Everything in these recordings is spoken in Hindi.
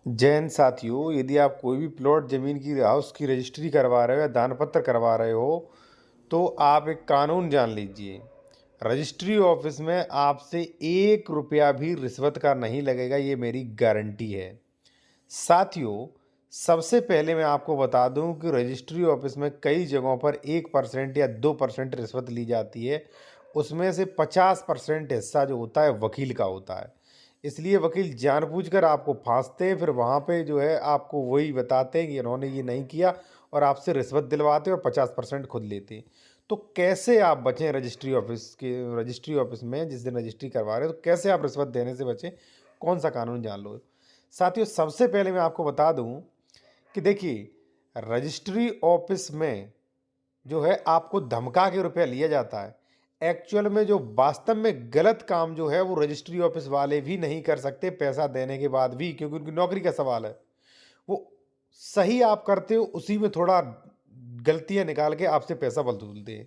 जैन साथियों, यदि आप कोई भी प्लॉट ज़मीन की हाउस की रजिस्ट्री करवा रहे हो या दान पत्र करवा रहे हो, तो आप एक कानून जान लीजिए। रजिस्ट्री ऑफिस में आपसे 1 रुपया भी रिश्वत का नहीं लगेगा, ये मेरी गारंटी है। साथियों, सबसे पहले मैं आपको बता दूं कि रजिस्ट्री ऑफिस में कई जगहों पर 1% या 2% रिश्वत ली जाती है। उसमें से 50% हिस्सा जो होता है वकील का होता है। इसलिए वकील जानबूझकर आपको फांसते हैं, फिर वहाँ पे जो है आपको वही बताते हैं कि इन्होंने ये नहीं किया और आपसे रिश्वत दिलवाते हैं और 50% खुद लेते हैं। तो कैसे आप बचें रजिस्ट्री ऑफिस में जिस दिन रजिस्ट्री करवा रहे हो, तो कैसे आप रिश्वत देने से बचें? कौन सा कानून जान लो। साथियों, सबसे पहले मैं आपको बता दूं कि देखिए, रजिस्ट्री ऑफिस में जो है आपको धमका के रुपया लिया जाता है। एक्चुअल में जो वास्तव में गलत काम जो है वो रजिस्ट्री ऑफिस वाले भी नहीं कर सकते पैसा देने के बाद भी, क्योंकि उनकी नौकरी का सवाल है। वो सही आप करते हो, उसी में थोड़ा गलतियां निकाल के आपसे पैसा वसूलते हैं।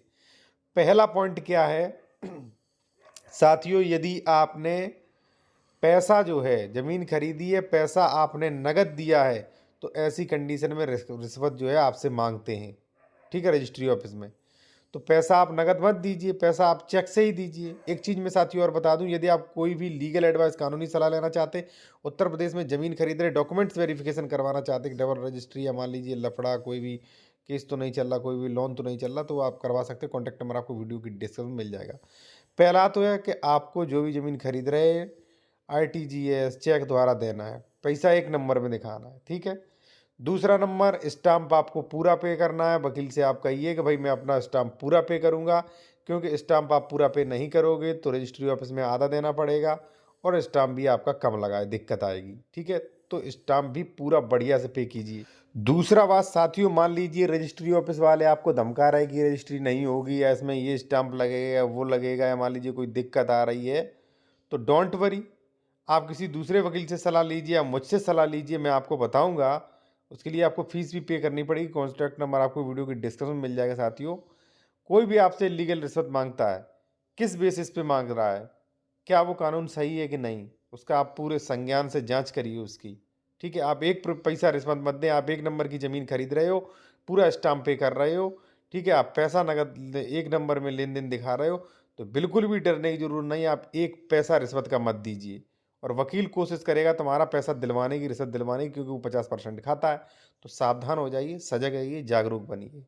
पहला पॉइंट क्या है साथियों, यदि आपने पैसा जो है ज़मीन खरीदी है, पैसा आपने नगद दिया है, तो ऐसी कंडीशन में रिश्वत जो है आपसे मांगते हैं। ठीक है, रजिस्ट्री ऑफिस में। तो पैसा आप नगद मत दीजिए, पैसा आप चेक से ही दीजिए। एक चीज़ मैं साथियों और बता दूं, यदि आप कोई भी लीगल एडवाइस, कानूनी सलाह लेना चाहते हैं, उत्तर प्रदेश में ज़मीन खरीद रहे, डॉक्यूमेंट्स वेरिफिकेशन करवाना चाहते हैं, डबल रजिस्ट्री या मान लीजिए लफड़ा, कोई भी केस तो नहीं चल रहा, कोई भी लोन तो नहीं चल रहा, तो आप करवा सकते हैं। कॉन्टैक्ट नंबर आपको वीडियो की डिस्क्रिप्शन में मिल जाएगा। पहला तो है कि आपको जो भी ज़मीन खरीद रहे हैं, आरटीजीएस चेक द्वारा देना है, पैसा एक नंबर में दिखाना है। ठीक है। दूसरा नंबर, स्टाम्प आपको पूरा पे करना है। वकील से आप कहिए कि भाई मैं अपना स्टाम्प पूरा पे करूंगा, क्योंकि स्टाम्प आप पूरा पे नहीं करोगे तो रजिस्ट्री ऑफिस में आधा देना पड़ेगा और स्टाम्प भी आपका कम लगाए, दिक्कत आएगी। ठीक है, तो स्टाम्प भी पूरा बढ़िया से पे कीजिए। दूसरा बात साथियों, मान लीजिए रजिस्ट्री ऑफिस वाले आपको धमका रहे कि रजिस्ट्री नहीं होगी या इसमें ये स्टाम्प लगेगा वो लगेगा, या मान लीजिए कोई दिक्कत आ रही है, तो डोंट वरी, आप किसी दूसरे वकील से सलाह लीजिए या मुझसे सलाह लीजिए, मैं आपको बताऊंगा। उसके लिए आपको फीस भी पे करनी पड़ेगी। कॉन्टैक्ट नंबर आपको वीडियो की डिस्क्रिप्शन में मिल जाएगा। साथियों, कोई भी आपसे लीगल रिश्वत मांगता है, किस बेसिस पे मांग रहा है, क्या वो कानून सही है कि नहीं, उसका आप पूरे संज्ञान से जांच करिए उसकी। ठीक है, आप एक पैसा रिश्वत मत दें। आप एक नंबर की ज़मीन खरीद रहे हो, पूरा स्टाम्प पे कर रहे हो, ठीक है, आप पैसा नगद एक नंबर में लेन देन दिखा रहे हो, तो बिल्कुल भी डरने की जरूरत नहीं। आप एक पैसा रिश्वत का मत दीजिए। और वकील कोशिश करेगा तुम्हारा पैसा दिलवाने की, रिश्वत दिलवाने की, क्योंकि वो 50% खाता है। तो सावधान हो जाइए, सजग रहिए, जागरूक बनिए।